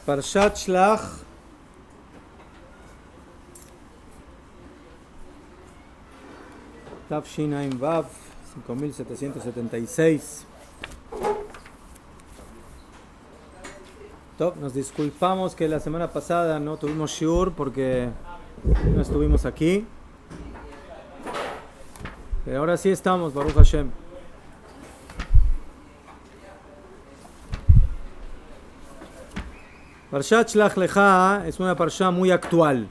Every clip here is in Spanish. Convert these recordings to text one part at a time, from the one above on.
Parshat Shlach, Tafshin Ain Vav, 5776. Nos disculpamos que la semana pasada no tuvimos shiur porque no estuvimos aquí. Pero ahora sí estamos, Baruch Hashem. Parshat Shlach Lecha es una parsha muy actual.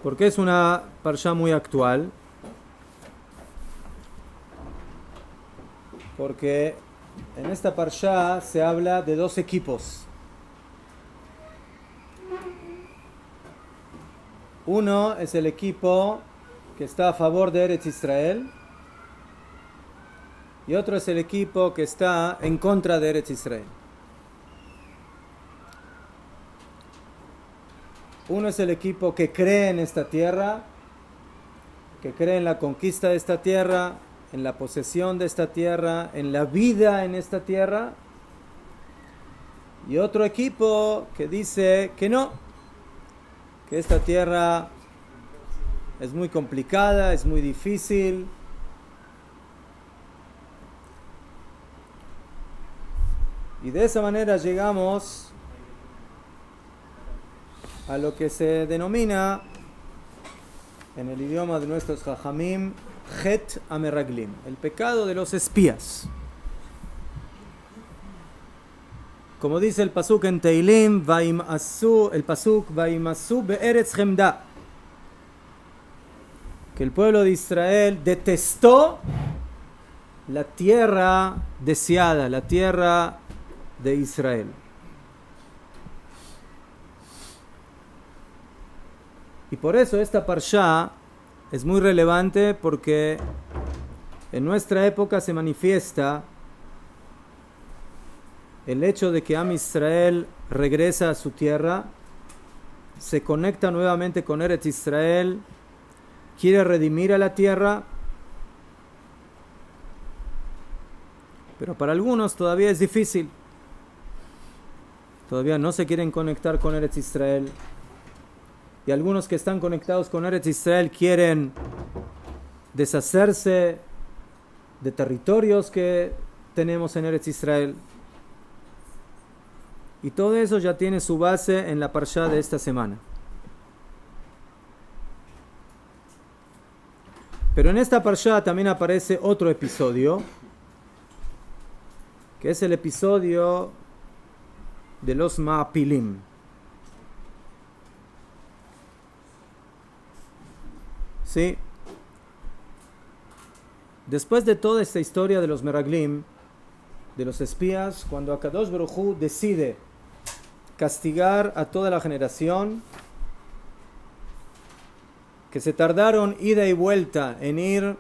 ¿Por qué es una parsha muy actual? Porque en esta parsha se habla de dos equipos. Uno es el equipo que está a favor de Eretz Israel y otro es el equipo que está en contra de Eretz Israel. Uno es el equipo que cree en esta tierra, que cree en la conquista de esta tierra, en la posesión de esta tierra, en la vida en esta tierra. Y otro equipo que dice que no, que esta tierra es muy complicada, es muy difícil. Y de esa manera llegamos a lo que se denomina en el idioma de nuestros Jajamim Het Ameraglim, el pecado de los espías. Como dice el pasuk en Teilim, el pasuk Vaimasu be'eretz Chemda, que el pueblo de Israel detestó la tierra deseada, la tierra de Israel. Y por eso esta parsha es muy relevante, porque en nuestra época se manifiesta el hecho de que Am Israel regresa a su tierra, se conecta nuevamente con Eretz Israel, quiere redimir a la tierra, pero para algunos todavía es difícil. Todavía no se quieren conectar con Eretz Israel. Y algunos que están conectados con Eretz Israel quieren deshacerse de territorios que tenemos en Eretz Israel. Y todo eso ya tiene su base en la parsha de esta semana. Pero en esta parsha también aparece otro episodio, que es el episodio de los Ma'apilim. ¿Sí? Después de toda esta historia de los Meraglim, de los espías, cuando Akadosh Baruj Hu decide castigar a toda la generación que se tardaron ida y vuelta en ir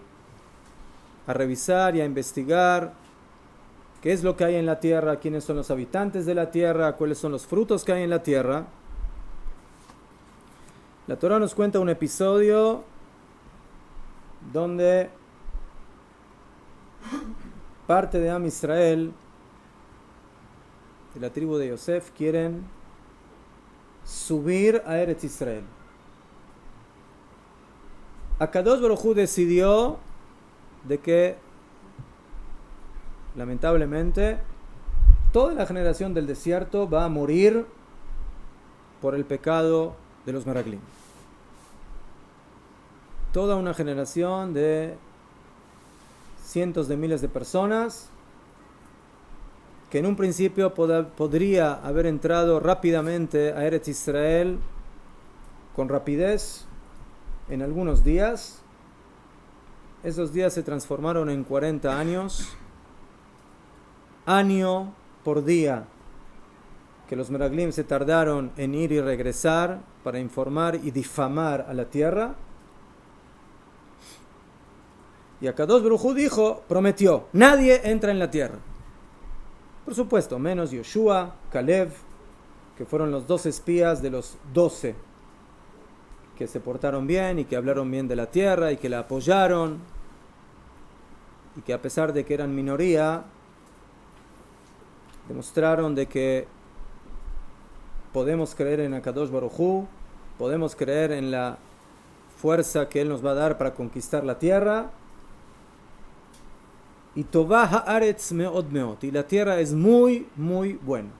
a revisar y a investigar qué es lo que hay en la tierra, quiénes son los habitantes de la tierra, cuáles son los frutos que hay en la tierra, la Torah nos cuenta un episodio donde parte de Am Israel, de la tribu de Yosef, quieren subir a Eretz Israel. Akadosh Baruj Hu decidió de que, lamentablemente, toda la generación del desierto va a morir por el pecado de los Meraglim. Toda una generación de cientos de miles de personas que en un principio podría haber entrado rápidamente a Eretz Israel con rapidez en algunos días. Esos días se transformaron en 40 años, año por día, que los Meraglim se tardaron en ir y regresar para informar y difamar a la tierra. Y Akadosh Baruj Hu dijo, prometió, nadie entra en la tierra. Por supuesto, menos Yoshua, Caleb, que fueron los 2 espías de los 12 que se portaron bien y que hablaron bien de la tierra y que la apoyaron, y que a pesar de que eran minoría, demostraron de que podemos creer en Akadosh Baruj Hu, podemos creer en la fuerza que Él nos va a dar para conquistar la tierra. Y Tovah haaretz meod meod, y la tierra es muy, muy buena.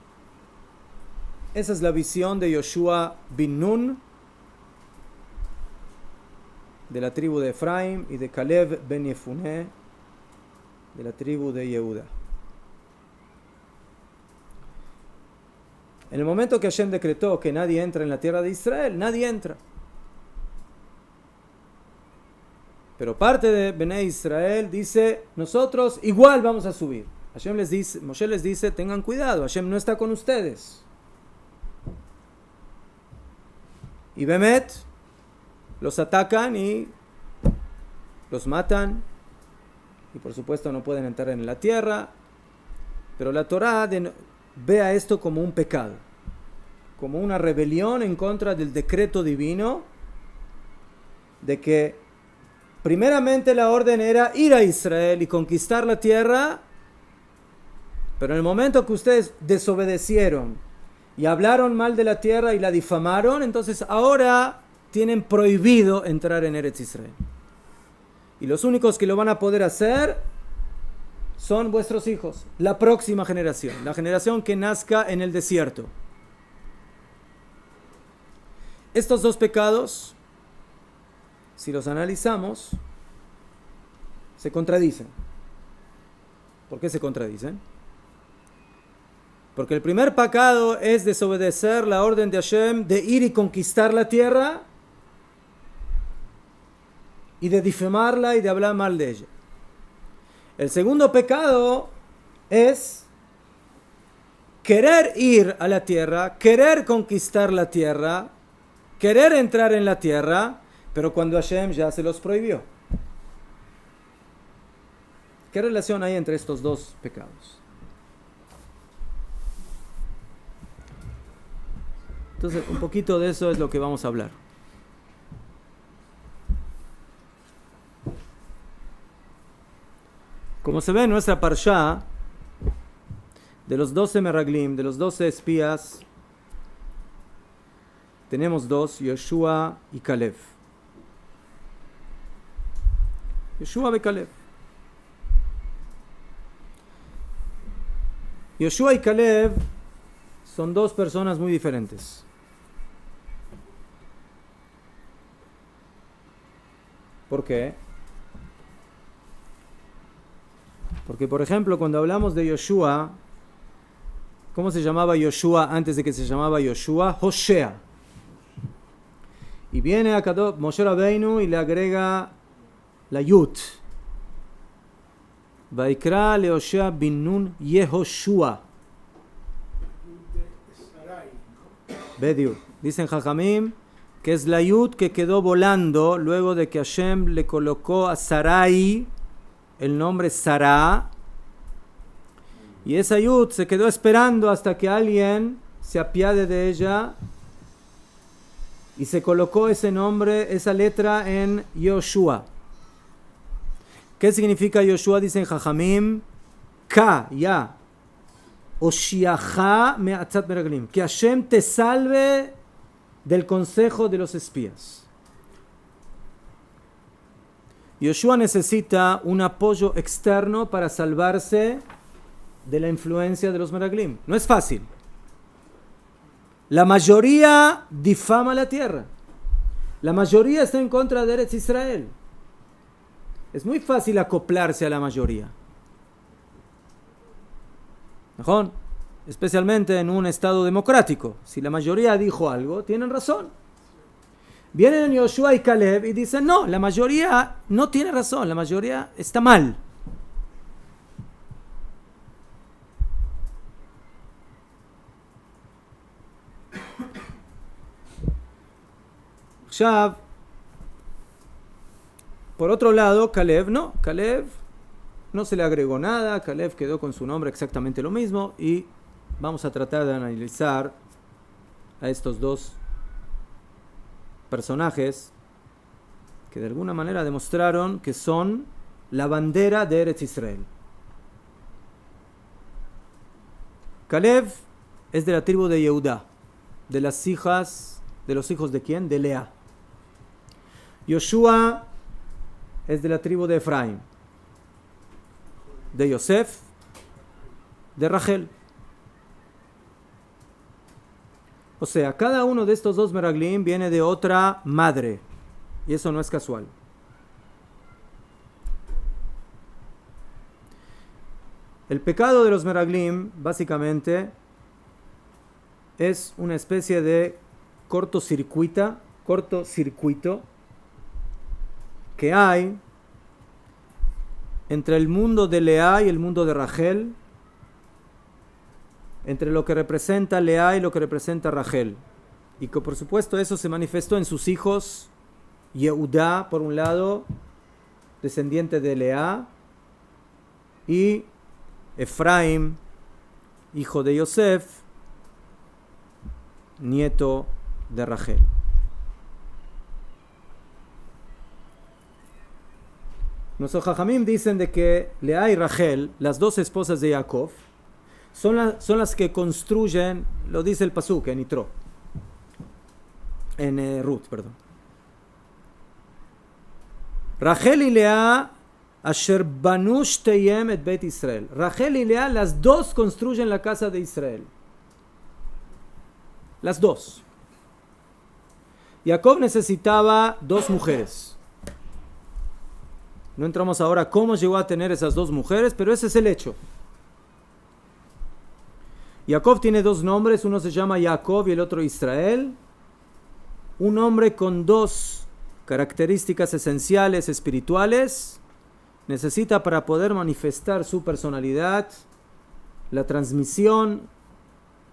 Esa es la visión de Yoshua bin Nun, de la tribu de Efraim, y de Caleb ben Yefuné, de la tribu de Yehuda. En el momento que Hashem decretó que nadie entra en la tierra de Israel, nadie entra. Pero parte de Bnei Israel dice, nosotros igual vamos a subir. Moshe les dice, tengan cuidado, Hashem no está con ustedes. Y Bemet los atacan y los matan. Y por supuesto no pueden entrar en la tierra. Pero la Torá ve a esto como un pecado, como una rebelión en contra del decreto divino de que primeramente la orden era ir a Israel y conquistar la tierra, pero en el momento que ustedes desobedecieron y hablaron mal de la tierra y la difamaron, entonces ahora tienen prohibido entrar en Eretz Israel. Y los únicos que lo van a poder hacer son vuestros hijos, la próxima generación, la generación que nazca en el desierto. Estos dos pecados, si los analizamos, se contradicen. ¿Por qué se contradicen? Porque el primer pecado es desobedecer la orden de Hashem de ir y conquistar la tierra y de difamarla y de hablar mal de ella. El segundo pecado es querer ir a la tierra, querer conquistar la tierra, querer entrar en la tierra, pero cuando Hashem ya se los prohibió. ¿Qué relación hay entre estos dos pecados? Entonces, un poquito de eso es lo que vamos a hablar. Como se ve en nuestra parsha, de los 12 meraglim, de los 12 espías, tenemos dos, Yoshua y Caleb. Yoshua y Caleb. Yoshua y Caleb son dos personas muy diferentes. ¿Por qué? Porque, por ejemplo, cuando hablamos de Yoshua, ¿cómo se llamaba Yoshua antes de que se llamaba Yoshua? Hoshea. Y viene acá Moshe Rabbeinu y le agrega la Yud. Vaikra le Hoshea bin Nun Yehoshua. Bediu. Dicen Jajamim que es la Yud que quedó volando luego de que Hashem le colocó a Sarai el nombre Sará. Y esa Yud se quedó esperando hasta que alguien se apiade de ella y se colocó ese nombre, esa letra en Yoshua. ¿Qué significa Yoshua? Dicen Jajamim, Ka, ya, Oshiacha me'atzat meraglim, que Hashem te salve del consejo de los espías. Yoshua necesita un apoyo externo para salvarse de la influencia de los meraglim. No es fácil. La mayoría difama la tierra. La mayoría está en contra de Eretz Israel. Es muy fácil acoplarse a la mayoría. ¿Mejor? Especialmente en un estado democrático. Si la mayoría dijo algo, tienen razón. Vienen Yoshua y Caleb y dicen, no, la mayoría no tiene razón, la mayoría está mal. Ya, por otro lado, Caleb no se le agregó nada, Caleb quedó con su nombre exactamente lo mismo y vamos a tratar de analizar a estos dos personajes que de alguna manera demostraron que son la bandera de Eretz Israel. Caleb es de la tribu de Yehudá, de los hijos de ¿quién? De Lea. Yoshua es de la tribu de Efraín, de Yosef, de Rachel. O sea, cada uno de estos dos meraglim viene de otra madre, y eso no es casual. El pecado de los meraglim, básicamente, es una especie de cortocircuito que hay entre el mundo de Lea y el mundo de Rachel, entre lo que representa Lea y lo que representa Rachel. Y que por supuesto eso se manifestó en sus hijos, Yehudá por un lado, descendiente de Lea, y Efraín, hijo de Yosef, nieto de Rachel. Nuestros Jajamim dicen de que Lea y Rachel, las dos esposas de Jacob, son las que construyen, lo dice el pasuk en Yitro, en Ruth, perdón. Rachel y Lea, asher banu shteyem et bet Israel. Rachel y Lea, las dos construyen la casa de Israel. Las dos. Jacob necesitaba dos mujeres. No entramos ahora cómo llegó a tener esas dos mujeres, pero ese es el hecho. Jacob tiene dos nombres, uno se llama Jacob y el otro Israel. Un hombre con dos características esenciales espirituales necesita para poder manifestar su personalidad la transmisión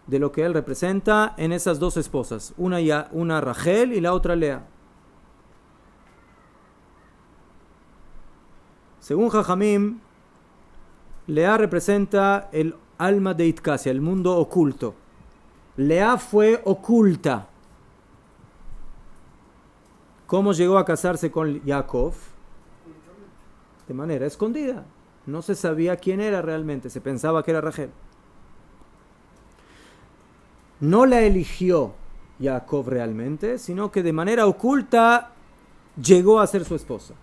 de lo que él representa en esas dos esposas, una Rachel y la otra Lea. Según Jajamim, Lea representa el alma de Itkasia, el mundo oculto. Lea fue oculta. ¿Cómo llegó a casarse con Jacob? De manera escondida. No se sabía quién era realmente, se pensaba que era Rachel. No la eligió Jacob realmente, sino que de manera oculta llegó a ser su esposa.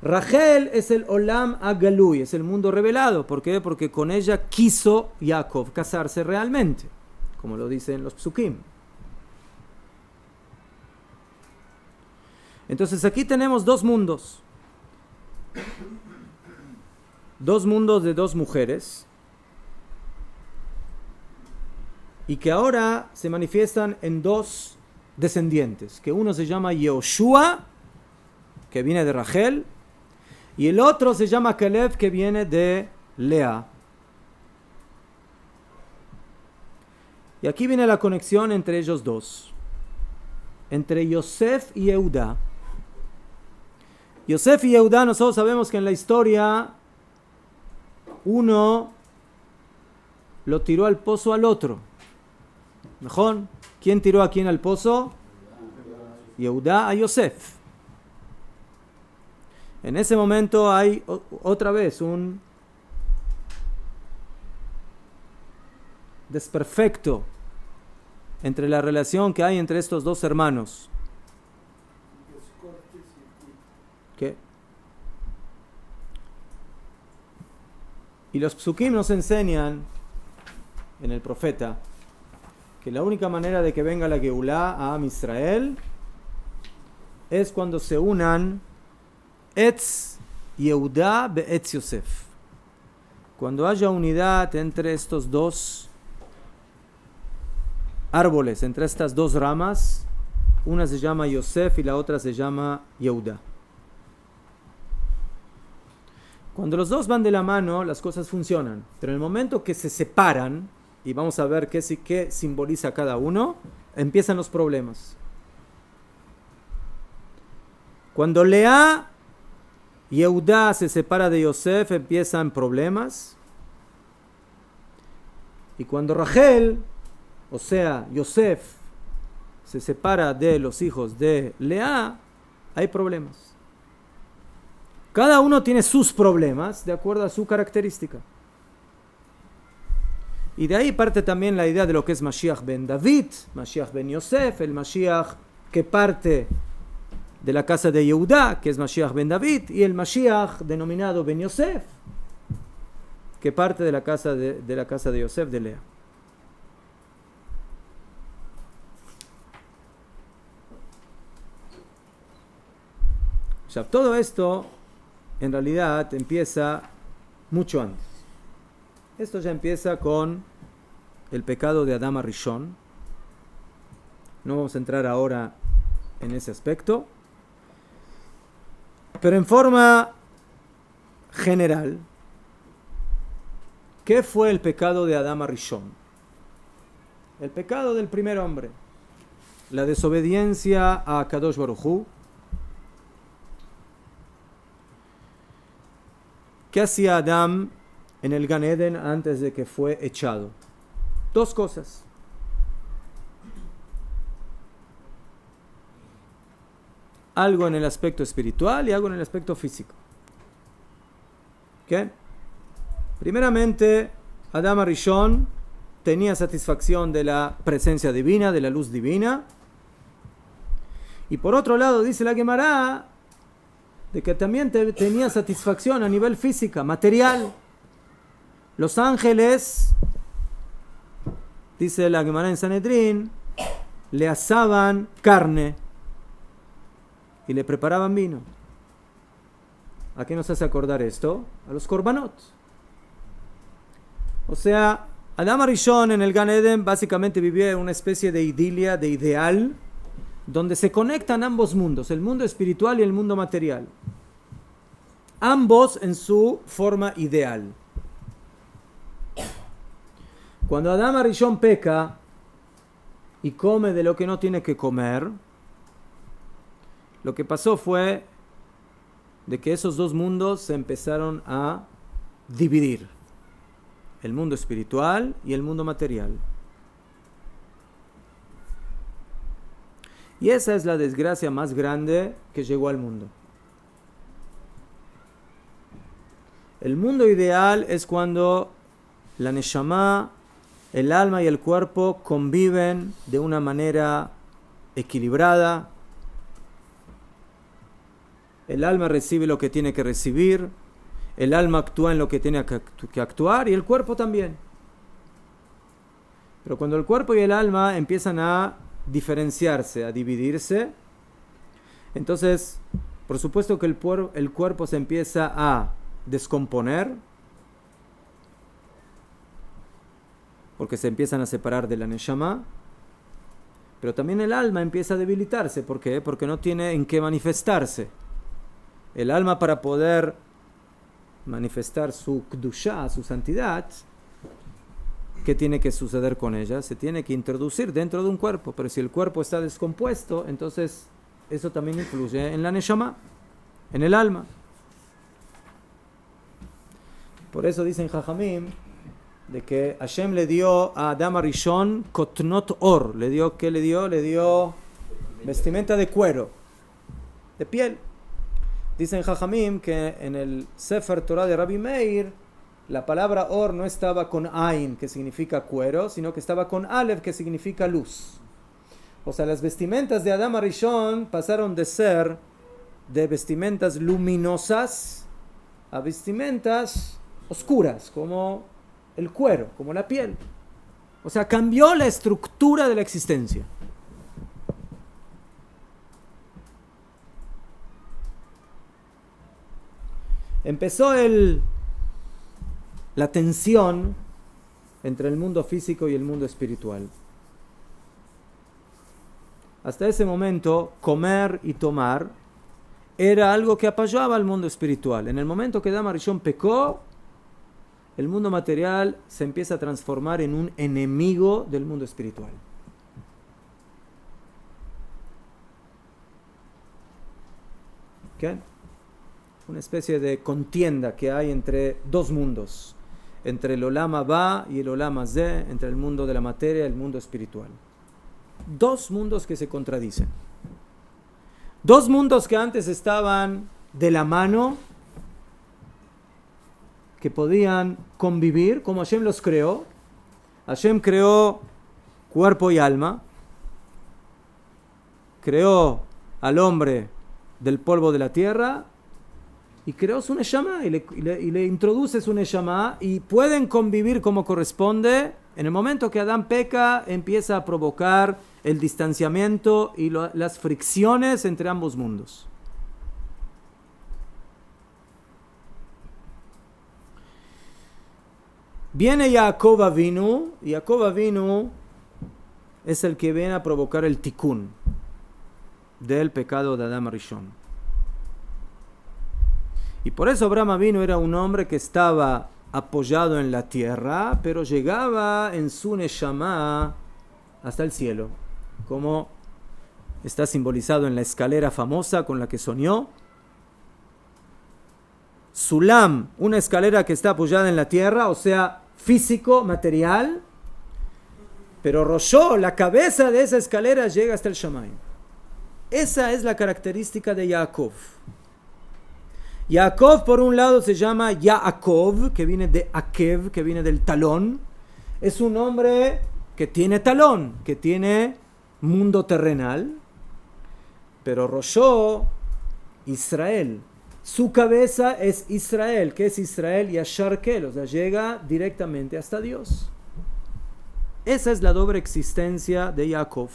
Rachel es el Olam Agalui, es el mundo revelado. ¿Por qué? Porque con ella quiso Jacob casarse realmente, como lo dicen los psukim. Entonces aquí tenemos dos mundos. Dos mundos de dos mujeres. Y que ahora se manifiestan en dos descendientes. Que uno se llama Yoshua, que viene de Rachel, y el otro se llama Caleb, que viene de Lea. Y aquí viene la conexión entre ellos dos. Entre Yosef y Yehudá. Yosef y Yehudá, nosotros sabemos que en la historia uno lo tiró al pozo al otro. ¿Mejor? ¿Quién tiró a quién al pozo? Yehudá a Yosef. En ese momento hay otra vez un desperfecto entre la relación que hay entre estos dos hermanos. ¿Qué? Y los psukim nos enseñan en el profeta que la única manera de que venga la Geulá a Am Israel es cuando se unan Etz Yehudá be'etz Yosef. Cuando haya unidad entre estos dos árboles, entre estas dos ramas, una se llama Yosef y la otra se llama Yehudá. Cuando los dos van de la mano, las cosas funcionan. Pero en el momento que se separan, y vamos a ver qué simboliza cada uno, empiezan los problemas. Cuando Lea Yehudá se separa de Yosef, empiezan problemas. Y cuando Rachel, o sea, Yosef, se separa de los hijos de Lea, hay problemas. Cada uno tiene sus problemas de acuerdo a su característica. Y de ahí parte también la idea de lo que es Mashiach ben David, Mashiach ben Yosef, el Mashiach que parte de la casa de Yehudá, que es Mashiach ben David, y el Mashiach denominado ben Yosef, que parte de la casa de Yosef de Lea. O sea, todo esto en realidad empieza mucho antes. Esto ya empieza con el pecado de Adán Rishon. No vamos a entrar ahora en ese aspecto. Pero en forma general, ¿qué fue el pecado de Adán Rishon? El pecado del primer hombre. La desobediencia a Kadosh Baruj Hu. ¿Qué hacía Adán en el Gan Eden antes de que fue echado? Dos cosas. Algo en el aspecto espiritual y algo en el aspecto físico. ¿Qué? Primeramente, Adán Rishon tenía satisfacción de la presencia divina, de la luz divina. Y por otro lado, dice la Gemara, de que también tenía satisfacción a nivel física, material. Los ángeles, dice la Gemara en Sanedrín, le asaban carne y le preparaban vino. ¿A qué nos hace acordar esto? A los korbanot. O sea, Adán Rishon en el Gan Eden básicamente vivía en una especie de idilia, de ideal, donde se conectan ambos mundos, el mundo espiritual y el mundo material. Ambos en su forma ideal. Cuando Adán Rishon peca y come de lo que no tiene que comer, lo que pasó fue de que esos dos mundos se empezaron a dividir. El mundo espiritual y el mundo material. Y esa es la desgracia más grande que llegó al mundo. El mundo ideal es cuando la neshama, el alma y el cuerpo conviven de una manera equilibrada. El alma recibe lo que tiene que recibir, el alma actúa en lo que tiene que actuar y el cuerpo también. Pero cuando el cuerpo y el alma empiezan a diferenciarse, a dividirse, entonces, por supuesto que el cuerpo se empieza a descomponer, porque se empiezan a separar de la neshama, pero también el alma empieza a debilitarse. ¿Por qué? Porque no tiene en qué manifestarse. El alma, para poder manifestar su kdushá, su santidad, ¿qué tiene que suceder con ella? Se tiene que introducir dentro de un cuerpo. Pero si el cuerpo está descompuesto, entonces eso también influye en la neshama, en el alma. Por eso dicen Jajamim de que Hashem le dio a Adán Rishon kotnot or. ¿Qué le dio? Le dio vestimenta de cuero, de piel. Dicen Jajamim que en el Sefer Torah de Rabbi Meir la palabra or no estaba con Ain, que significa cuero, sino que estaba con Aleph, que significa luz. O sea, las vestimentas de Adán Rishon pasaron de ser de vestimentas luminosas a vestimentas oscuras, como el cuero, como la piel. O sea, cambió la estructura de la existencia. Empezó la tensión entre el mundo físico y el mundo espiritual. Hasta ese momento, comer y tomar era algo que apoyaba al mundo espiritual. En el momento que Adán Rishon pecó, el mundo material se empieza a transformar en un enemigo del mundo espiritual. ¿Qué? Una especie de contienda que hay entre dos mundos, entre el Olam Haba y el Olam Hazé, entre el mundo de la materia y el mundo espiritual. Dos mundos que se contradicen. Dos mundos que antes estaban de la mano, que podían convivir como Hashem los creó, Hashem creó cuerpo y alma, creó al hombre del polvo de la tierra y creó su neshama y le introduce su neshama y pueden convivir como corresponde. En el momento que Adán peca, empieza a provocar el distanciamiento y las fricciones entre ambos mundos. Viene Jacob Avinu, y Jacob Avinu es el que viene a provocar el tikkun del pecado de Adán Rishon. Y por eso Abraham Avinu era un hombre que estaba apoyado en la tierra, pero llegaba en su neshama hasta el cielo, como está simbolizado en la escalera famosa con la que soñó. Sulam, una escalera que está apoyada en la tierra, o sea, físico, material, pero Roshó, la cabeza de esa escalera, llega hasta el Shamayim. Esa es la característica de Jacob. Jacob, por un lado, se llama Yaakov, que viene de Akev, que viene del talón. Es un hombre que tiene talón, que tiene mundo terrenal. Pero Roshó, Israel. Su cabeza es Israel. ¿Qué es Israel? Yashar Kel, o sea, llega directamente hasta Dios. Esa es la doble existencia de Jacob.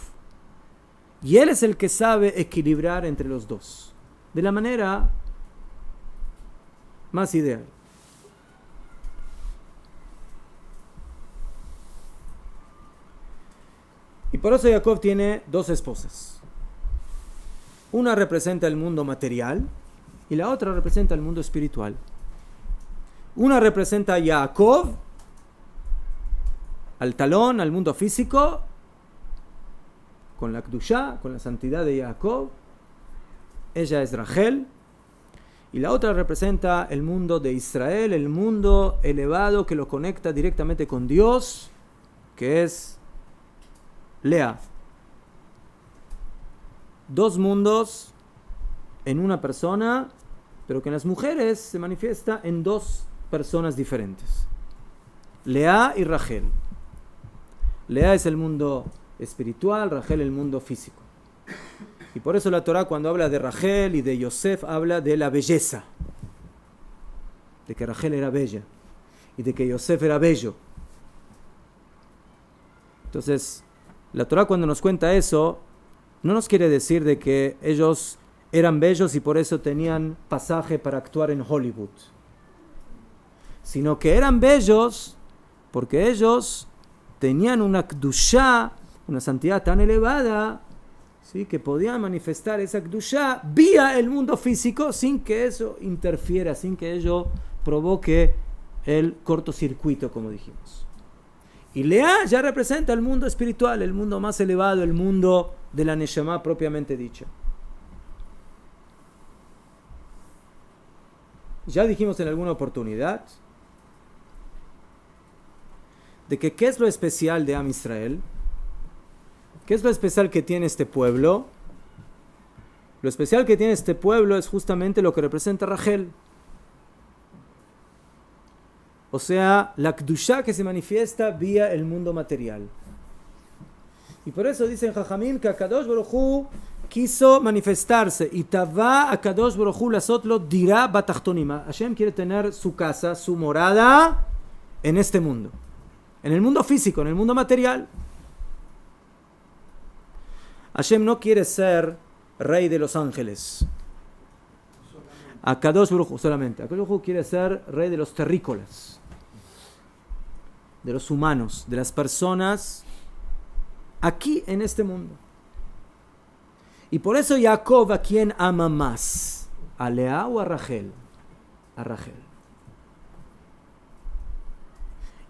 Y él es el que sabe equilibrar entre los dos, de la manera más ideal. Y por eso Jacob tiene dos esposas. Una representa el mundo material y la otra representa el mundo espiritual. Una representa a Jacob, al talón, al mundo físico, con la Kedushá, con la santidad de Jacob. Ella es Rachel. Y la otra representa el mundo de Israel, el mundo elevado que lo conecta directamente con Dios, que es Lea. Dos mundos en una persona, pero que en las mujeres se manifiesta en dos personas diferentes. Lea y Rachel. Lea es el mundo espiritual, Rachel el mundo físico. Y por eso la Torá, cuando habla de Rachel y de Yosef, habla de la belleza. De que Rachel era bella y de que Yosef era bello. Entonces, la Torá, cuando nos cuenta eso, no nos quiere decir de que ellos eran bellos y por eso tenían pasaje para actuar en Hollywood, sino que eran bellos porque ellos tenían una Kedushá, una santidad tan elevada, ¿sí?, que podían manifestar esa Kedushá vía el mundo físico sin que eso interfiera, sin que ello provoque el cortocircuito, como dijimos. Y Lea ya representa el mundo espiritual, el mundo más elevado, el mundo de la Neshama propiamente dicha. Ya dijimos en alguna oportunidad de que ¿qué es lo especial de Am Israel? ¿Qué es lo especial que tiene este pueblo? Lo especial que tiene este pueblo es justamente lo que representa Rachel. O sea, la Kedushá que se manifiesta vía el mundo material. Y por eso dicen Jajamim que Akadosh Baruj Hu quiso manifestarse. Y Tavá Akadosh Baruj Hu lasotlo dirá batachtonima. Hashem quiere tener su casa, su morada en este mundo. En el mundo físico, en el mundo material. Hashem no quiere ser rey de los ángeles. Akadosh Baruj Hu solamente. Akadosh Baruj Hu quiere ser rey de los terrícolas, de los humanos, de las personas aquí en este mundo. Y por eso Jacob, ¿a quién ama más? ¿A Lea o a Rachel? A Rachel.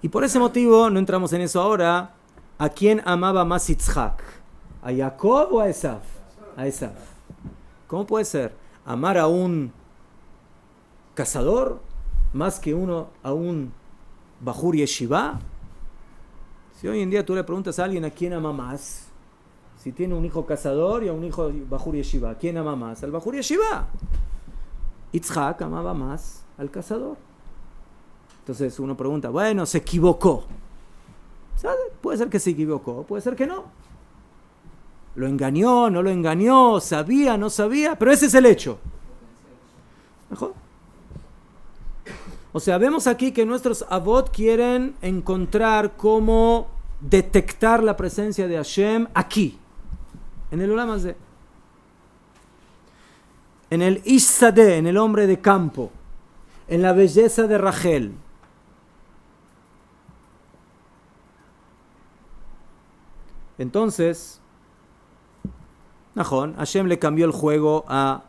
Y por ese motivo, no entramos en eso ahora, ¿a quién amaba más Yitzhak? ¿A Jacob o a Esaf? A Esaf. ¿Cómo puede ser? ¿Amar a un cazador más que a un Bajur Yeshiva? Si hoy en día tú le preguntas a alguien a quién ama más, si tiene un hijo cazador y a un hijo Bajur Yeshiva, ¿a quién ama más? Al Bajur Yeshiva. Yitzhak amaba más al cazador. Entonces uno pregunta, bueno, se equivocó. ¿Sabe? Puede ser que se equivocó, puede ser que no. Lo engañó, no lo engañó, sabía, no sabía, pero ese es el hecho. ¿Mejor? O sea, vemos aquí que nuestros avot quieren encontrar cómo detectar la presencia de Hashem aquí, en el Olam Hazé, en el Ish Sadeh, en el hombre de campo, en la belleza de Rachel. Entonces, Najón, Hashem le cambió el juego a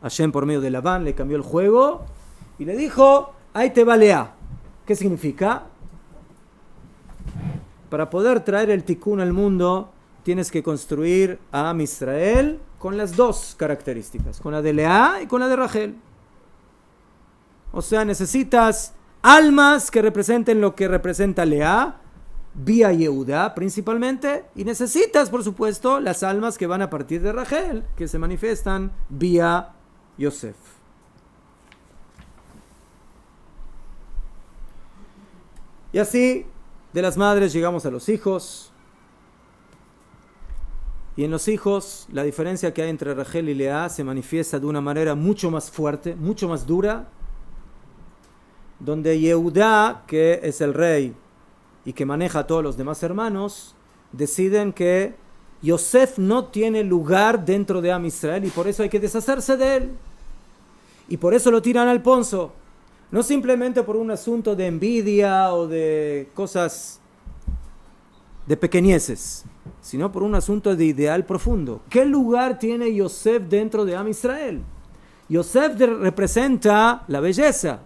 Hashem por medio de Labán, le cambió el juego y le dijo, ahí te va Lea. ¿Qué significa? Para poder traer el tikkun al mundo, tienes que construir a Am Israel con las dos características, con la de Lea y con la de Rachel. O sea, necesitas almas que representen lo que representa Lea, vía Yehuda principalmente, y necesitas, por supuesto, las almas que van a partir de Rachel, que se manifiestan vía Yosef. Y así, de las madres llegamos a los hijos. Y en los hijos, la diferencia que hay entre Rachel y Lea se manifiesta de una manera mucho más fuerte, mucho más dura, donde Yehuda, que es el rey y que maneja a todos los demás hermanos, deciden que Yosef no tiene lugar dentro de Am Israel y por eso hay que deshacerse de él. Y por eso lo tiran al ponzo. No simplemente por un asunto de envidia o de cosas de pequeñeces, sino por un asunto de ideal profundo. ¿Qué lugar tiene Yosef dentro de Am Israel? Yosef representa la belleza.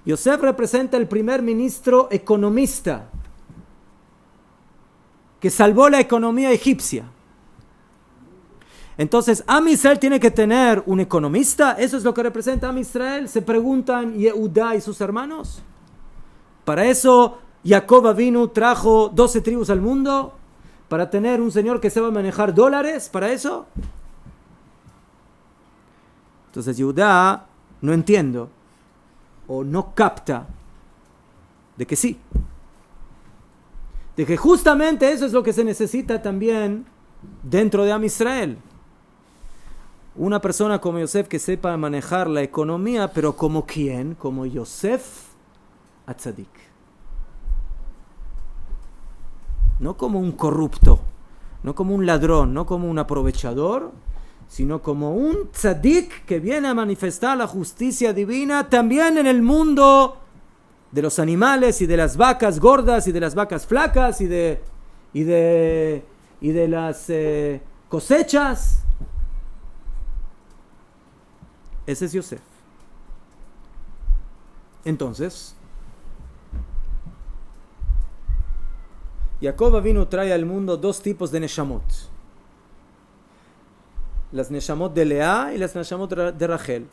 Yosef representa el primer ministro economista que salvó la economía egipcia. Entonces, Am Israel tiene que tener un economista. ¿Eso es lo que representa Am Israel? Se preguntan Yehuda y sus hermanos. Para eso, Jacob Avinu trajo 12 tribus al mundo. Para tener un señor que sepa manejar dólares. ¿Para eso? Entonces, Yehuda no entiendo o no capta de que sí. De que justamente eso es lo que se necesita también dentro de Am Israel. Una persona como Yosef que sepa manejar la economía, pero ¿como quién? Como Yosef Atzadik. No como un corrupto, no como un ladrón, no como un aprovechador, sino como un tzadik que viene a manifestar la justicia divina también en el mundo de los animales y de las vacas gordas y de las vacas flacas y de las cosechas. Ese es Yosef. Entonces, Jacob vino trae al mundo dos tipos de Neshamot. Las Neshamot de Lea y las Neshamot de Rachel.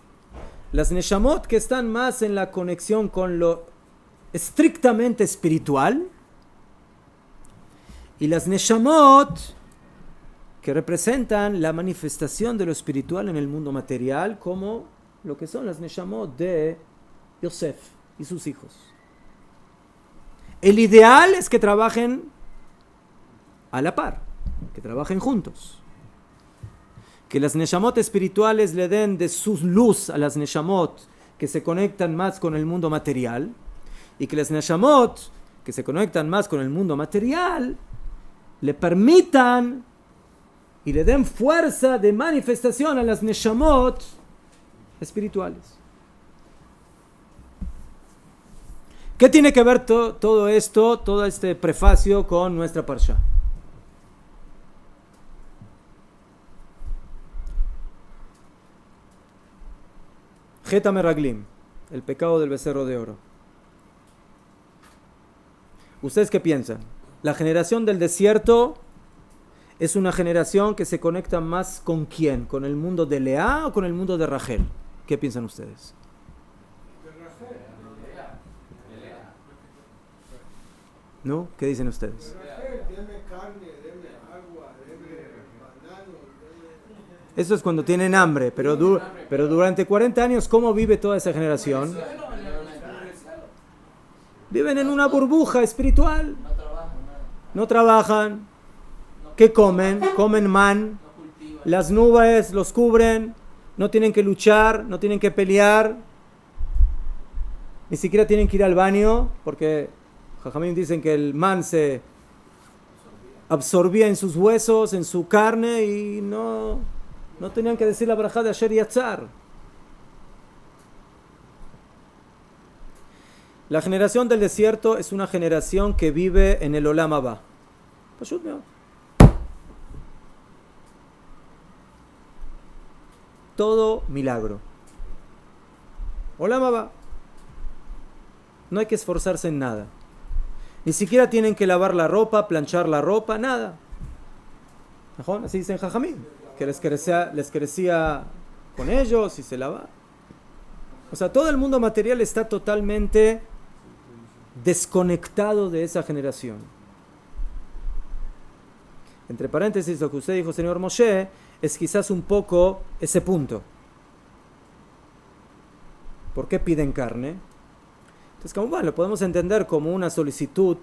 Las Neshamot que están más en la conexión con lo estrictamente espiritual. Y las Neshamot que representan la manifestación de lo espiritual en el mundo material, como lo que son las Neshamot de Yosef y sus hijos. El ideal es que trabajen a la par, que trabajen juntos. Que las Neshamot espirituales le den de su luz a las Neshamot que se conectan más con el mundo material, y que las Neshamot que se conectan más con el mundo material le permitan y le den fuerza de manifestación a las Neshamot espirituales. ¿Qué tiene que ver todo esto, todo este prefacio con nuestra parsha? Jeta Meraglim, el pecado del becerro de oro. ¿Ustedes qué piensan? ¿La generación del desierto es una generación que se conecta más con quién? ¿Con el mundo de Lea o con el mundo de Rachel? ¿Qué piensan ustedes? ¿No? ¿Qué dicen ustedes? Eso es cuando tienen hambre, pero durante 40 años, ¿cómo vive toda esa generación? Viven en una burbuja espiritual. No trabajan nada. No trabajan. ¿Qué comen? Comen man. No cultivan. Las nubes los cubren. No tienen que luchar, no tienen que pelear. Ni siquiera tienen que ir al baño, porque Jajamín dicen que el man se absorbía en sus huesos, en su carne, y no tenían que decir la barajá de Asher Yatzar. La generación del desierto es una generación que vive en el Olam Haba. Todo milagro. Olam Haba. No hay que esforzarse en nada. Ni siquiera tienen que lavar la ropa, planchar la ropa, nada. Así dicen Jajamín, que les crecía con ellos y se lava. O sea, todo el mundo material está totalmente desconectado de esa generación. Entre paréntesis, lo que usted dijo, señor Moshe, es quizás un poco ese punto. ¿Por qué piden carne? Entonces, como bueno, lo podemos entender como una solicitud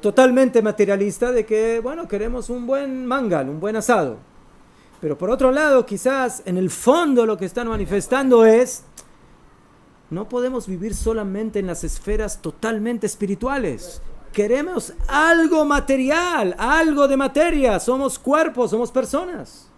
totalmente materialista de que, bueno, queremos un buen mangal, un buen asado. Pero por otro lado, quizás en el fondo lo que están manifestando es, no podemos vivir solamente en las esferas totalmente espirituales. Queremos algo material, algo de materia. Somos cuerpos, somos personas.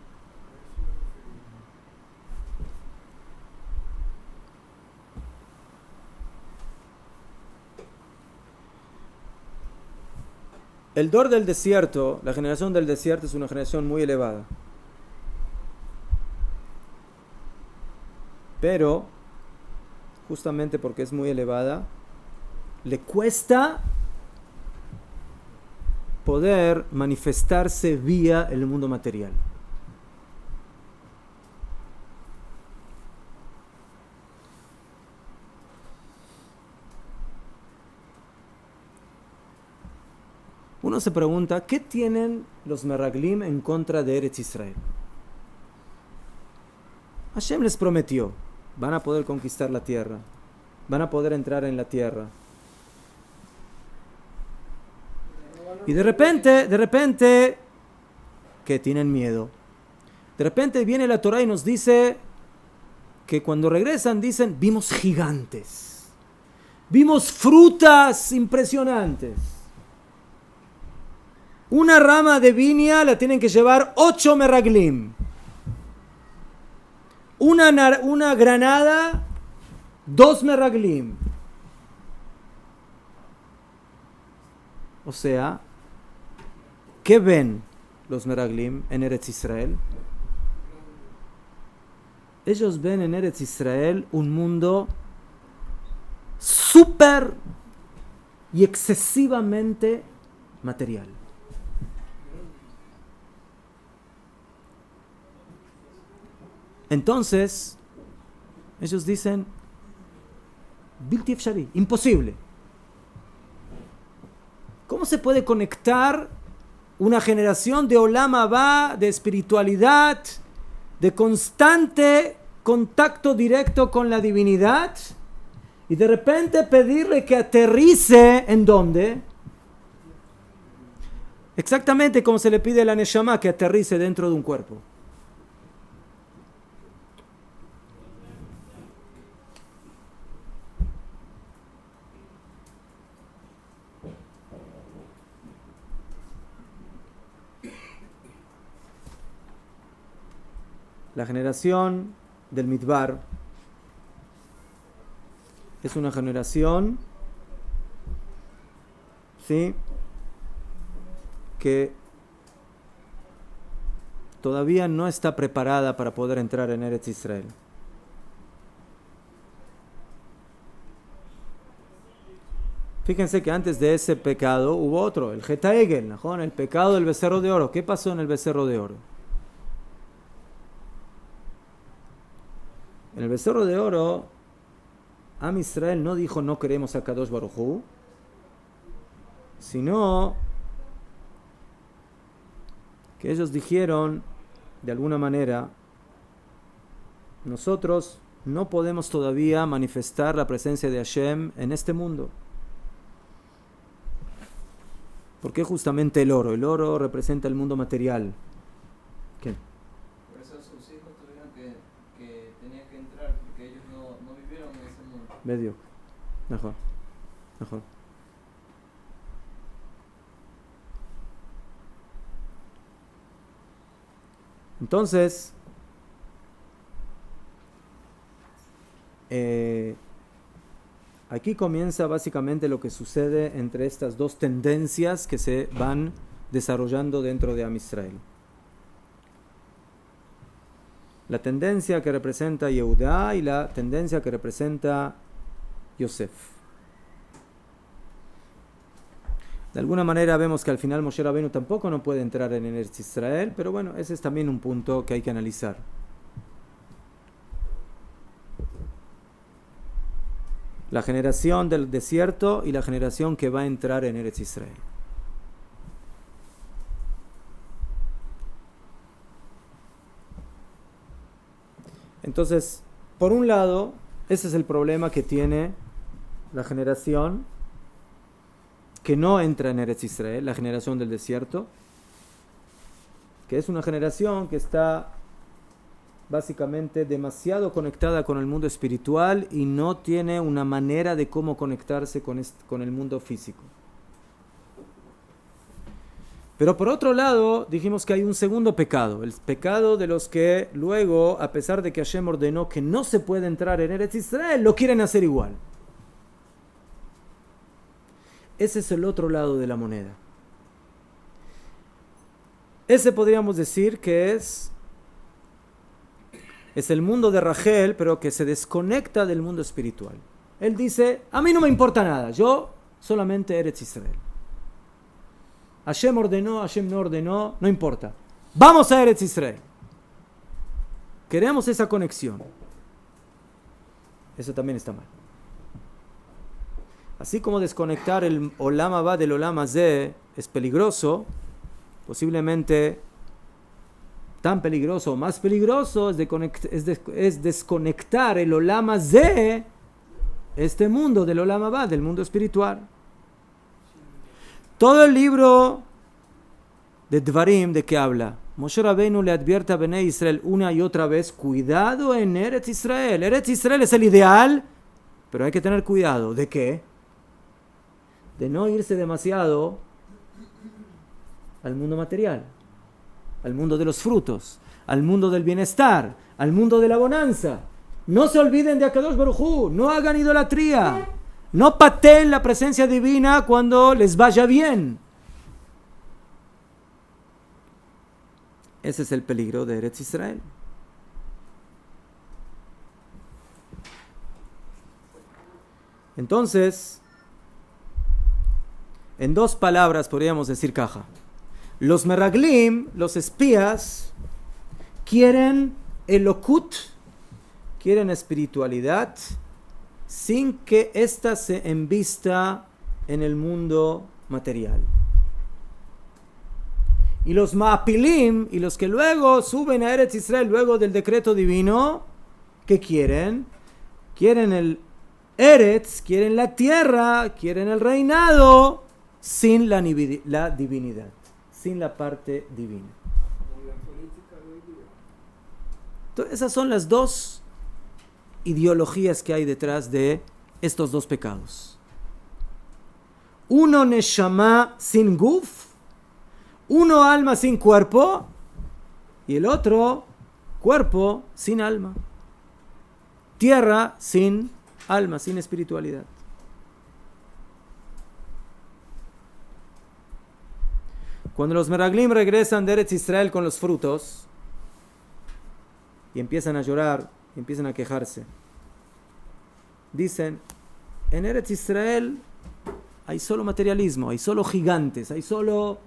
El Dor del desierto, la generación del desierto es una generación muy elevada. Pero, justamente porque es muy elevada, le cuesta poder manifestarse vía el mundo material. Uno se pregunta, ¿qué tienen los Meraglim en contra de Eretz Israel? Hashem les prometió, van a poder conquistar la tierra, van a poder entrar en la tierra. Y de repente, que tienen miedo. De repente viene la Torah y nos dice que cuando regresan dicen, vimos gigantes, vimos frutas impresionantes. Una rama de viña la tienen que llevar 8 meraglim. Una granada, 2 meraglim. O sea, ¿qué ven los meraglim en Eretz Israel? Ellos ven en Eretz Israel un mundo súper y excesivamente material. Entonces, ellos dicen, Bilti Efshari, imposible. ¿Cómo se puede conectar una generación de Olam Haba, de espiritualidad, de constante contacto directo con la divinidad, y de repente pedirle que aterrice en dónde? Exactamente como se le pide a la Neshama que aterrice dentro de un cuerpo. La generación del Midbar es una generación, ¿sí?, que todavía no está preparada para poder entrar en Eretz Israel. Fíjense que antes de ese pecado hubo otro, el Geta Egel, ¿no? El pecado del becerro de oro. ¿Qué pasó en el becerro de oro? En el becerro de oro, Am Israel no dijo no queremos a Kadosh Baruj Hu, sino que ellos dijeron, de alguna manera, nosotros no podemos todavía manifestar la presencia de Hashem en este mundo. ¿Por qué justamente el oro? El oro representa el mundo material. ¿Qué? Por eso sus hijos tuvieron que tenían que entrar, porque ellos no vivieron en ese mundo. Medio. Mejor. Mejor. Entonces, aquí comienza básicamente lo que sucede entre estas dos tendencias que se van desarrollando dentro de Am Israel. La tendencia que representa Yehudá y la tendencia que representa Yosef. De alguna manera vemos que al final Moshe Rabbeinu tampoco no puede entrar en Eretz Israel, pero bueno, ese es también un punto que hay que analizar. La generación del desierto y la generación que va a entrar en Eretz Israel. Entonces, por un lado, ese es el problema que tiene la generación que no entra en Eretz Israel, la generación del desierto, que es una generación que está básicamente demasiado conectada con el mundo espiritual y no tiene una manera de cómo conectarse con el mundo físico. Pero por otro lado, dijimos que hay un segundo pecado, el pecado de los que luego, a pesar de que Hashem ordenó que no se puede entrar en Eretz Israel, lo quieren hacer igual. Ese es el otro lado de la moneda. Ese podríamos decir que es el mundo de Rachel, pero que se desconecta del mundo espiritual. Él dice, a mí no me importa nada, yo solamente Eretz Israel. Hashem ordenó, Hashem no ordenó, no importa. Vamos a Eretz Israel. Queremos esa conexión. Eso también está mal. Así como desconectar el Olam Haba del Olam Hazeh es peligroso, posiblemente tan peligroso o más peligroso es desconectar el Olam Hazeh, este mundo del Olam Haba, del mundo espiritual. Todo el libro de Dvarim, ¿de qué habla? Moshe Rabbeinu le advierte a Bnei Israel una y otra vez, cuidado en Eretz Israel. Eretz Israel es el ideal, pero hay que tener cuidado. ¿De qué? De no irse demasiado al mundo material, al mundo de los frutos, al mundo del bienestar, al mundo de la bonanza. No se olviden de Akadosh Baruj Hu, no hagan idolatría, no pateen la presencia divina cuando les vaya bien. Ese es el peligro de Eretz Israel. Entonces, en dos palabras podríamos decir caja. Los meraglim, los espías, quieren elokut, quieren espiritualidad, sin que ésta se embista en el mundo material. Y los maapilim, y los que luego suben a Eretz Israel, luego del decreto divino, ¿qué quieren? Quieren el Eretz, quieren la tierra, quieren el reinado, sin la divinidad, sin la parte divina. Entonces, esas son las dos ideologías que hay detrás de estos dos pecados. Uno neshama sin guf, uno alma sin cuerpo, y el otro cuerpo sin alma. Tierra sin alma, sin espiritualidad. Cuando los meraglim regresan de Eretz Israel con los frutos y empiezan a llorar, y empiezan a quejarse, dicen, en Eretz Israel hay solo materialismo, hay solo gigantes, hay solo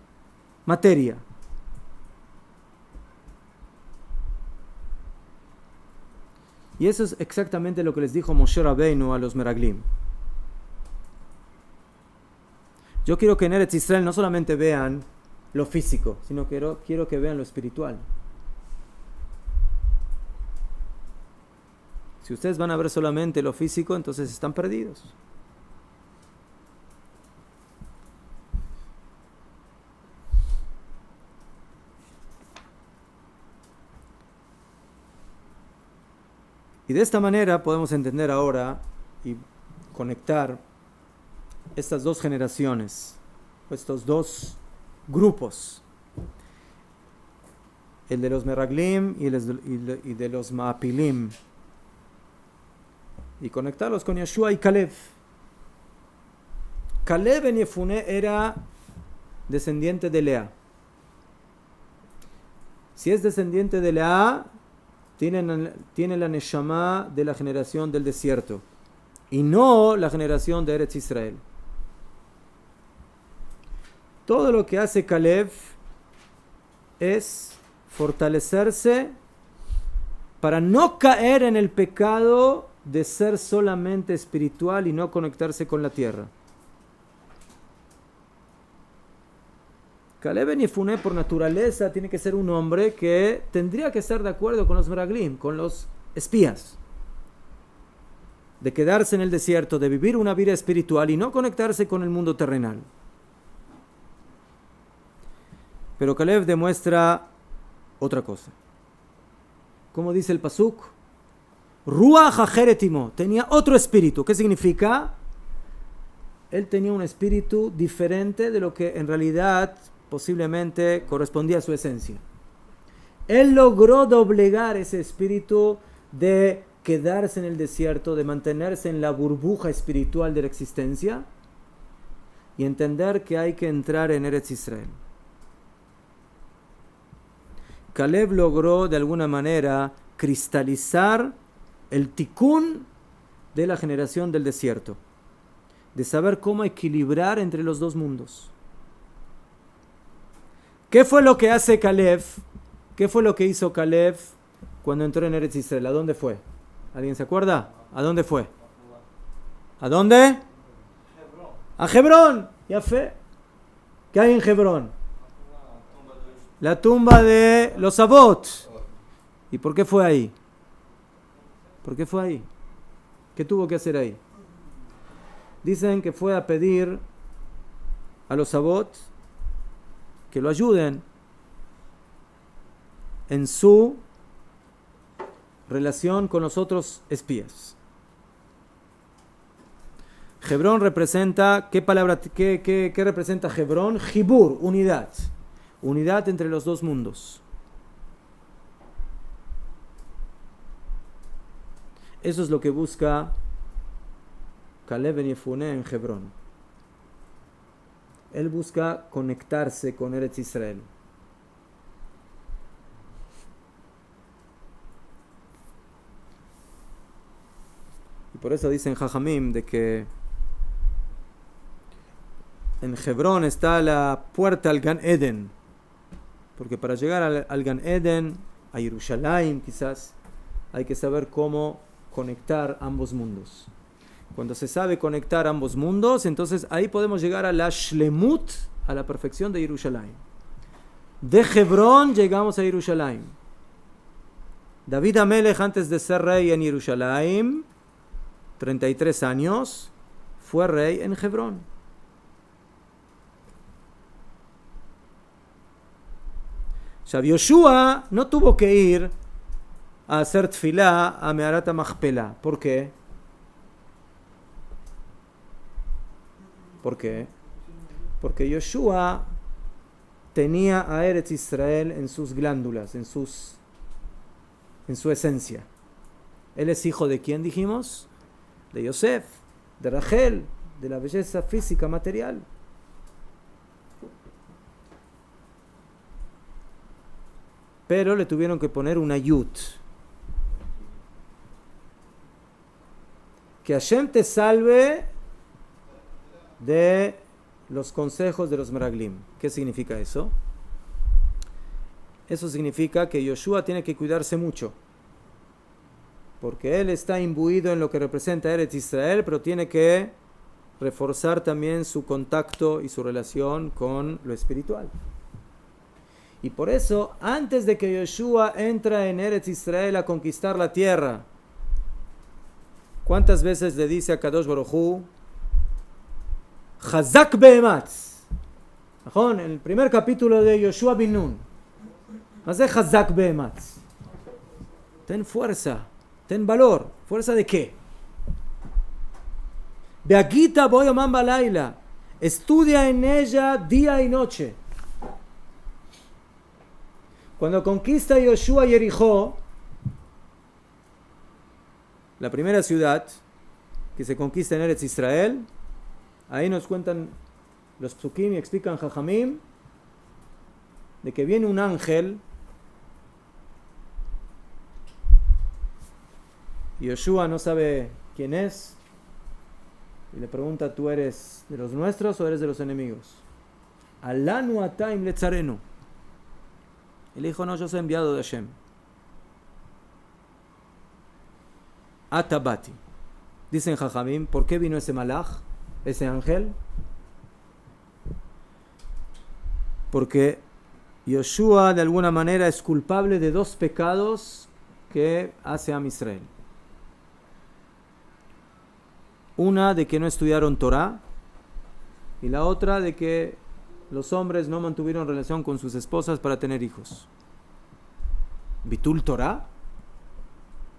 materia. Y eso es exactamente lo que les dijo Moshe Rabbeinu a los meraglim. Yo quiero que en Eretz Israel no solamente vean lo físico, sino quiero que vean lo espiritual. Si Si ustedes van a ver solamente lo físico, entonces están perdidos. Y de esta manera podemos entender ahora y conectar estas dos generaciones, estos dos grupos, el de los Meraglim y de los Maapilim, y conectarlos con Yeshua y Caleb. Caleb en Yefuné era descendiente de Lea. Si es descendiente de Lea, tiene la Neshama de la generación del desierto y no la generación de Eretz Israel. Todo lo que hace Caleb es fortalecerse para no caer en el pecado de ser solamente espiritual y no conectarse con la tierra. Caleb en Yefuné por naturaleza tiene que ser un hombre que tendría que estar de acuerdo con los Meraglim, con los espías, de quedarse en el desierto, de vivir una vida espiritual y no conectarse con el mundo terrenal. Pero Caleb demuestra otra cosa. Como dice el Pasuk, Ruach Ajeretimo, tenía otro espíritu. ¿Qué significa? Él tenía un espíritu diferente de lo que en realidad posiblemente correspondía a su esencia. Él logró doblegar ese espíritu de quedarse en el desierto, de mantenerse en la burbuja espiritual de la existencia y entender que hay que entrar en Eretz Israel. Caleb logró de alguna manera cristalizar el tikkun de la generación del desierto, de saber cómo equilibrar entre los dos mundos. ¿Qué fue lo que hace Caleb? ¿Qué fue lo que hizo Caleb cuando entró en Eretz Israel? ¿A dónde fue? ¿Alguien se acuerda? ¿A dónde fue? ¿A dónde? A Hebrón. Ya fe. ¿Qué hay en Hebrón? La tumba de los Avot. ¿Y por qué fue ahí? ¿Por qué fue ahí? ¿Qué tuvo que hacer ahí? Dicen que fue a pedir a los Avot que lo ayuden en su relación con los otros espías. Hebrón representa, ¿qué palabra, qué representa Hebrón? Jibur, unidad. Unidad entre los dos mundos. Eso es lo que busca Caleb ben Yefuné en Hebrón. Él busca conectarse con Eretz Israel. Y por eso dicen Jajamim de que en Hebrón está la puerta al Gan Eden. Porque para llegar al Gan Eden, a Jerusalén quizás, hay que saber cómo conectar ambos mundos. Cuando se sabe conectar ambos mundos, entonces ahí podemos llegar a la Shlemut, a la perfección de Jerusalén. De Hebrón llegamos a Jerusalén. David Amelech, antes de ser rey en Jerusalén, 33 años, fue rey en Hebrón. Yoshua no tuvo que ir a hacer tfilá a Meharat HaMachpelah. ¿Por qué? ¿Por qué? Porque Yoshua tenía a Eretz Israel en sus glándulas, en su esencia. Él es hijo de ¿quién dijimos? De Yosef, de Rachel, de la belleza física material. Pero le tuvieron que poner una yud. Que Hashem te salve de los consejos de los Meraglim. ¿Qué significa eso? Eso significa que Yoshua tiene que cuidarse mucho. Porque él está imbuido en lo que representa Eretz Israel, pero tiene que reforzar también su contacto y su relación con lo espiritual. Y por eso, antes de que Yoshua entra en Eretz Israel a conquistar la tierra, ¿Cuántas veces le dice a Kadosh Baruj Hu, Chazak be'ematz? En el primer capítulo de Yoshua bin Nun. ¿Qué es Chazak be'ematz? Ten fuerza, ten valor. ¿Fuerza de qué? Be'agita boyomam balayla. Estudia en ella día y noche. Cuando conquista Yoshua Jericó, la primera ciudad que se conquista en Eretz Israel, ahí nos cuentan los psukim y explican Jajamim de que viene un ángel. Yoshua no sabe quién es y le pregunta, ¿tú eres de los nuestros o eres de los enemigos? Alanu ataim letzarenu. Él dijo, no, yo soy enviado de Hashem. Atabati. Dicen Jajamim, ¿por qué vino ese malach, ese ángel? Porque Yoshua de alguna manera es culpable de dos pecados que hace a Israel. Una de que no estudiaron Torah y la otra de que los hombres no mantuvieron relación con sus esposas para tener hijos. ¿Bitul Torah?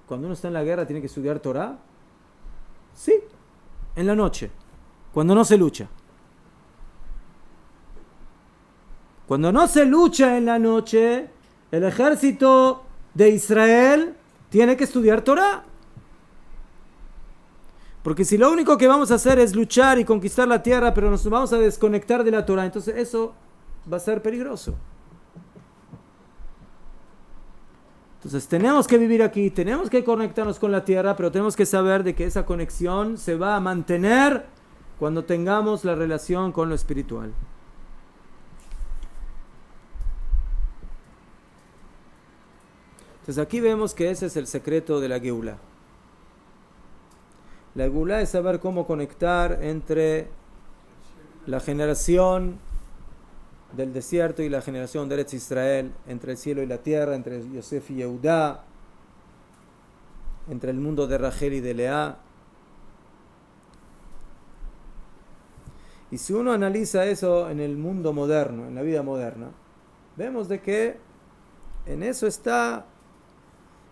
Cuando uno está en la guerra tiene que estudiar Torah. Sí, en la noche, cuando no se lucha. Cuando no se lucha en la noche, el ejército de Israel tiene que estudiar Torah. Porque si lo único que vamos a hacer es luchar y conquistar la tierra, pero nos vamos a desconectar de la Torah, entonces eso va a ser peligroso. Entonces tenemos que vivir aquí, tenemos que conectarnos con la tierra, pero tenemos que saber de que esa conexión se va a mantener cuando tengamos la relación con lo espiritual. Entonces aquí vemos que ese es el secreto de la Geulá. La Geulá es saber cómo conectar entre la generación del desierto y la generación de Eretz Israel, entre el cielo y la tierra, entre Yosef y Yehudá, entre el mundo de Rachel y de Lea. Y si uno analiza eso en el mundo moderno, en la vida moderna, vemos de que en eso está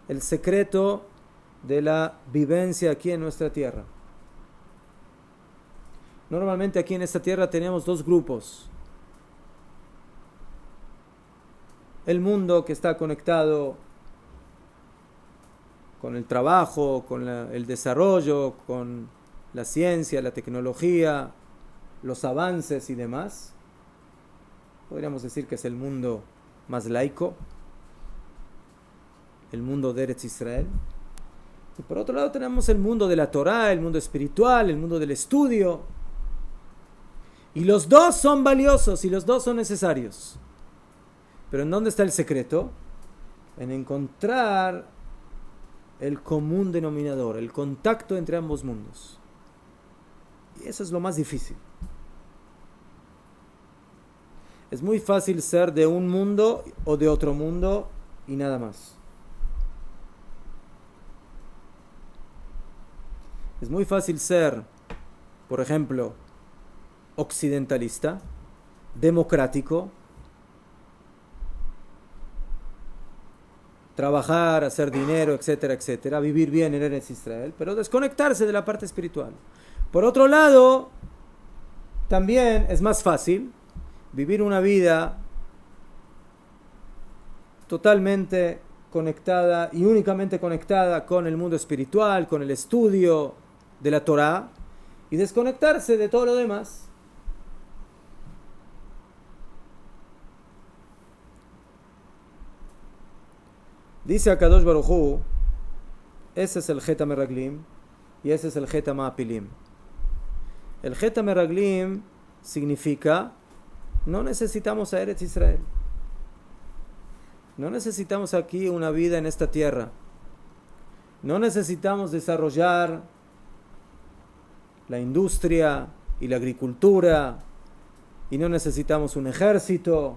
el secreto de la vivencia aquí en nuestra tierra. Normalmente aquí en esta tierra tenemos dos grupos. El mundo que está conectado con el trabajo, con el desarrollo, con la ciencia, la tecnología, los avances y demás. Podríamos decir que es el mundo más laico, el mundo de Eretz Israel. Y por otro lado tenemos el mundo de la Torah, el mundo espiritual, el mundo del estudio. Y los dos son valiosos y los dos son necesarios. Pero ¿en dónde está el secreto? En encontrar el común denominador, el contacto entre ambos mundos. Y eso es lo más difícil. Es muy fácil ser de un mundo o de otro mundo y nada más. Es muy fácil ser, por ejemplo, occidentalista, democrático, trabajar, hacer dinero, etcétera, etcétera, vivir bien en Eretz Israel, pero desconectarse de la parte espiritual. Por otro lado, también es más fácil vivir una vida totalmente conectada y únicamente conectada con el mundo espiritual, con el estudio de la Torah, y desconectarse de todo lo demás. Dice Akadosh Baruj Hu, ese es el Chet HaMeraglim y ese es el Chet HaMa'apilim. El Chet HaMeraglim significa, no necesitamos a Eretz Israel. No necesitamos aquí una vida en esta tierra. No necesitamos desarrollar la industria y la agricultura. Y no necesitamos un ejército.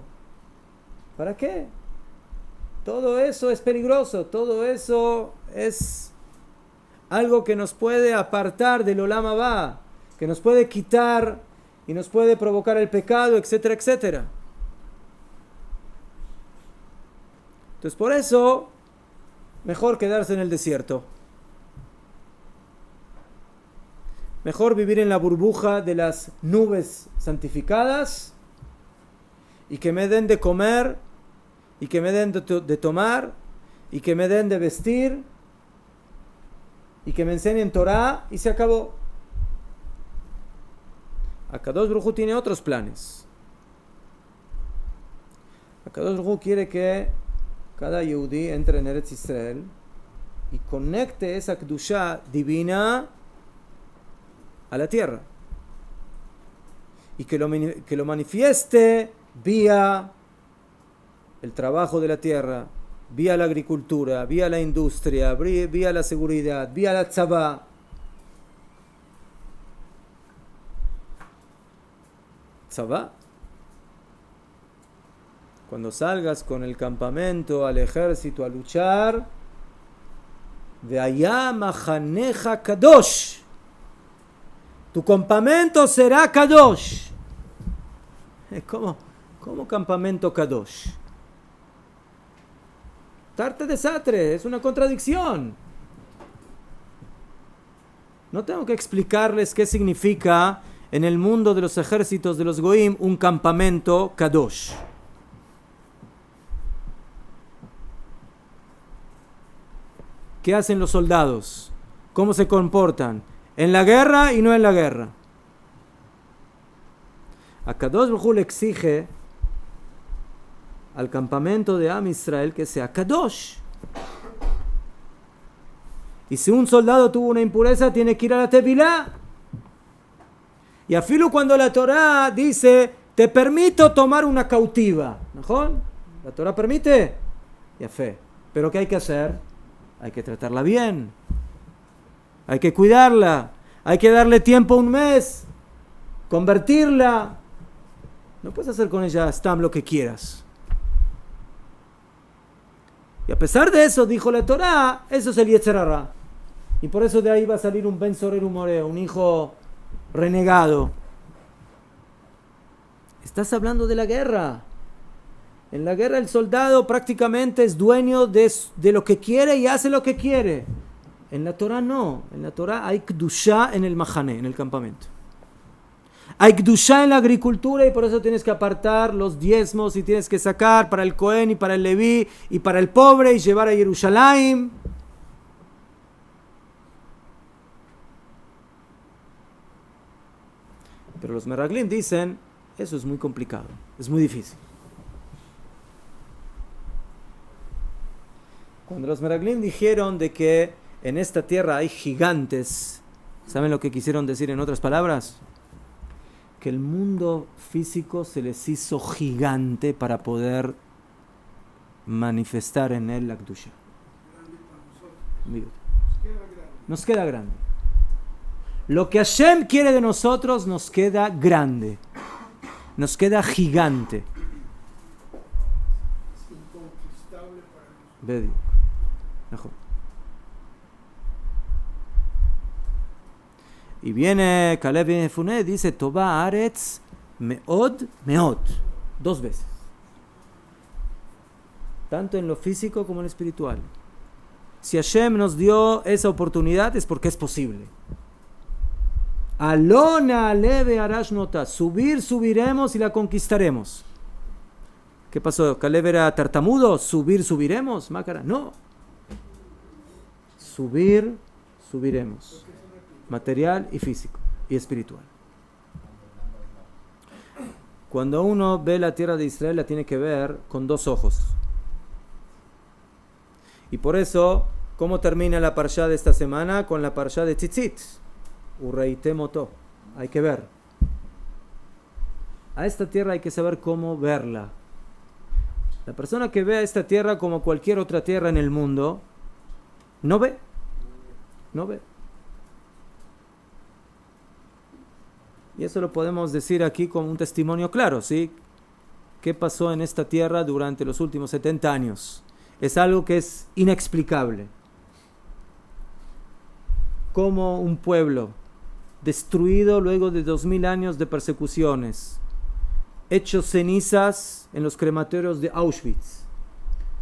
¿Para qué? Todo eso es peligroso. Todo eso es algo que nos puede apartar del Olam Haba, que nos puede quitar y nos puede provocar el pecado, etcétera, etcétera. Entonces por eso, mejor quedarse en el desierto. Mejor vivir en la burbuja de las nubes santificadas y que me den de comer y que me den de tomar y que me den de vestir y que me enseñen Torah y se acabó. Akadosh Baruj Hu tiene otros planes. Akadosh Baruj Hu quiere que cada Yehudí entre en Eretz Israel y conecte esa Kedushá divina a la tierra y que lo manifieste vía el trabajo de la tierra, vía la agricultura, vía la industria, vía la seguridad, vía la tzabá. Tzabá. Cuando salgas con el campamento al ejército a luchar, de allá mahaneja kadosh. Tu campamento será kadosh. ¿Cómo campamento kadosh? Tarte desastre, es una contradicción. No tengo que explicarles qué significa en el mundo de los ejércitos de los Goim un campamento kadosh. ¿Qué hacen los soldados? ¿Cómo se comportan? En la guerra y no en la guerra. Akadosh Baruj Hu le exige al campamento de Am Israel que sea kadosh. Y si un soldado tuvo una impureza, tiene que ir a la tevilá. Y afilu cuando la Torá dice, te permito tomar una cautiva. ¿No? ¿La Torá permite? Ya fe. ¿Pero qué hay que hacer? Hay que tratarla bien. Hay que cuidarla. Hay que darle tiempo, un mes. Convertirla. No puedes hacer con ella stam lo que quieras. Y a pesar de eso, dijo la Torá, eso es el Yetzer Hara. Y por eso de ahí va a salir un Ben Sorer Umoreh, un hijo renegado. Estás hablando de la guerra. En la guerra el soldado prácticamente es dueño de lo que quiere y hace lo que quiere. En la Torá no. En la Torá hay Kedushá en el Mahané, en el campamento. Hay Kedushá en la agricultura y por eso tienes que apartar los diezmos y tienes que sacar para el Cohen y para el Leví y para el pobre y llevar a Jerusalén. Pero los Meraglim dicen, eso es muy complicado, es muy difícil. Cuando los Meraglim dijeron de que en esta tierra hay gigantes, ¿saben lo que quisieron decir en otras palabras? Que el mundo físico se les hizo gigante para poder manifestar en él la Kedusha. Nos queda grande. Lo que Hashem quiere de nosotros nos queda grande. Nos queda gigante. Es inconquistable para nosotros. Bedio. Mejor. Y viene Caleb ben Yefuné, dice Toba Aretz Meod Meod. 2 veces. Tanto en lo físico como en lo espiritual. Si Hashem nos dio esa oportunidad es porque es posible. Alona leve arash nota. Subiremos y la conquistaremos. ¿Qué pasó? ¿Caleb era tartamudo? ¿Subiremos? Mácara. No. Subiremos. Material y físico y espiritual. Cuando uno ve la tierra de Israel, la tiene que ver con 2 ojos. Y por eso, ¿cómo termina la parashá de esta semana? Con la parashá de Tzitzit. Ureite moto. Hay que ver. A esta tierra hay que saber cómo verla. La persona que ve a esta tierra como cualquier otra tierra en el mundo, no ve. Y eso lo podemos decir aquí como un testimonio claro, ¿sí? ¿Qué pasó en esta tierra durante los últimos 70 años? Es algo que es inexplicable. como un pueblo destruido luego de 2000 años de persecuciones, hechos cenizas en los crematorios de Auschwitz.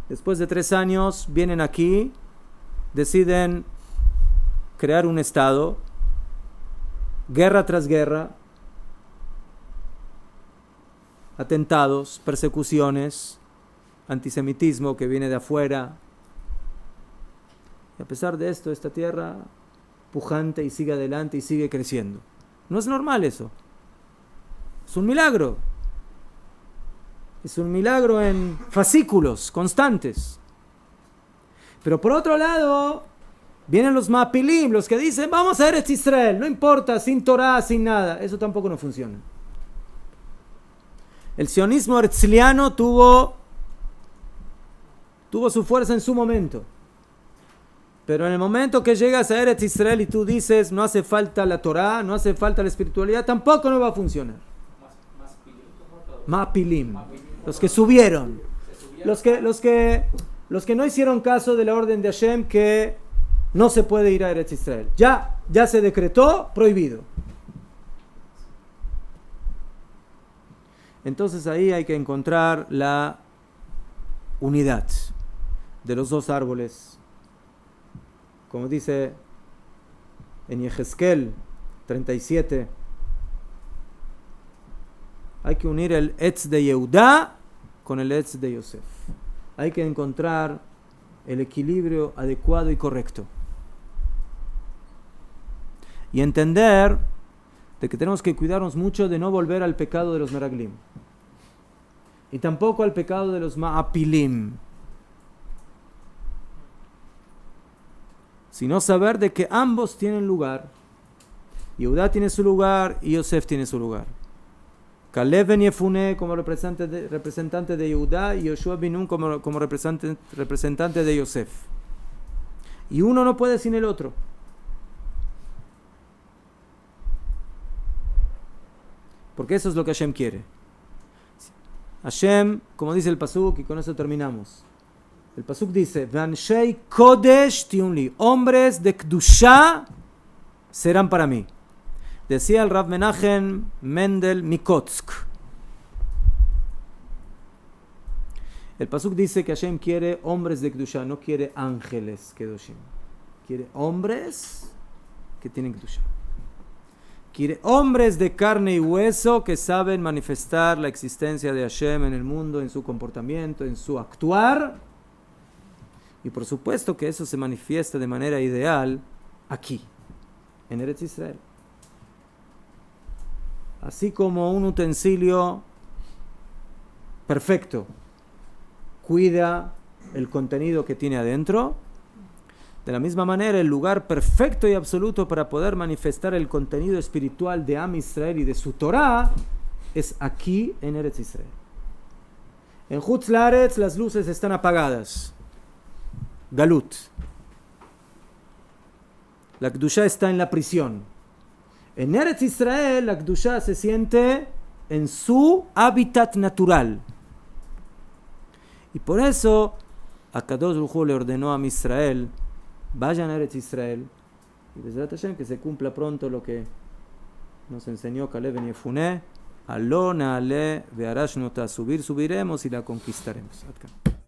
Después de 3 años vienen aquí, deciden crear un estado, guerra tras guerra, atentados, persecuciones, antisemitismo que viene de afuera. Y a pesar de esto, esta tierra pujante y sigue adelante y sigue creciendo. No es normal eso. Es un milagro. Es un milagro en fascículos constantes. Pero por otro lado, vienen los Mapilim, los que dicen, vamos a Eretz Israel, no importa, sin Torah, sin nada. Eso tampoco no funciona. El sionismo herzliano tuvo su fuerza en su momento. Pero en el momento que llegas a Eretz Israel y tú dices, no hace falta la Torah, no hace falta la espiritualidad, tampoco no va a funcionar. Mapilim. Los que subieron. Los que no hicieron caso de la orden de Hashem que no se puede ir a Eretz Israel. Ya se decretó prohibido. Entonces ahí hay que encontrar la unidad de los dos árboles. Como dice en Yehezkel 37, hay que unir el Etz de Yehudá con el Etz de Yosef. Hay que encontrar el equilibrio adecuado y correcto. Y entender de que tenemos que cuidarnos mucho de no volver al pecado de los Meraglim. Y tampoco al pecado de los Ma'apilim. Sino saber de que ambos tienen lugar. Yehudá tiene su lugar y Yosef tiene su lugar. Caleb ben Yefuné como representante de Yehudá y Yoshua ben Nun como representante de Yosef. Y uno no puede sin el otro. Porque eso es lo que Hashem quiere. Hashem, como dice el Pasuk, y con eso terminamos. El Pasuk dice, Vanshei Kodesh tiunli, hombres de Kdushá serán para mí. Decía el Rav Menachem Mendel Mikotsk. El Pasuk dice que Hashem quiere hombres de Kdushá, no quiere ángeles Kedoshim. Quiere hombres que tienen Kdushá. Quiere hombres de carne y hueso que saben manifestar la existencia de Hashem en el mundo, en su comportamiento, en su actuar. Y por supuesto que eso se manifiesta de manera ideal aquí, en Eretz Israel. Así como un utensilio perfecto cuida el contenido que tiene adentro, de la misma manera el lugar perfecto y absoluto para poder manifestar el contenido espiritual de Am Israel y de su Torah es aquí en Eretz Israel. En Chutz La'aretz las luces están apagadas. Galut. La Kdushá está en la prisión. En Eretz Israel la Kdushá se siente en su hábitat natural. Y por eso Akadosh Baruj Hu le ordenó a Am Israel, vayan a Eretz Israel y Bezrat Hashem que se cumpla pronto lo que nos enseñó Caleb ben Yefuné, Aló Na'aleh ve'arashnu ta, subiremos y la conquistaremos.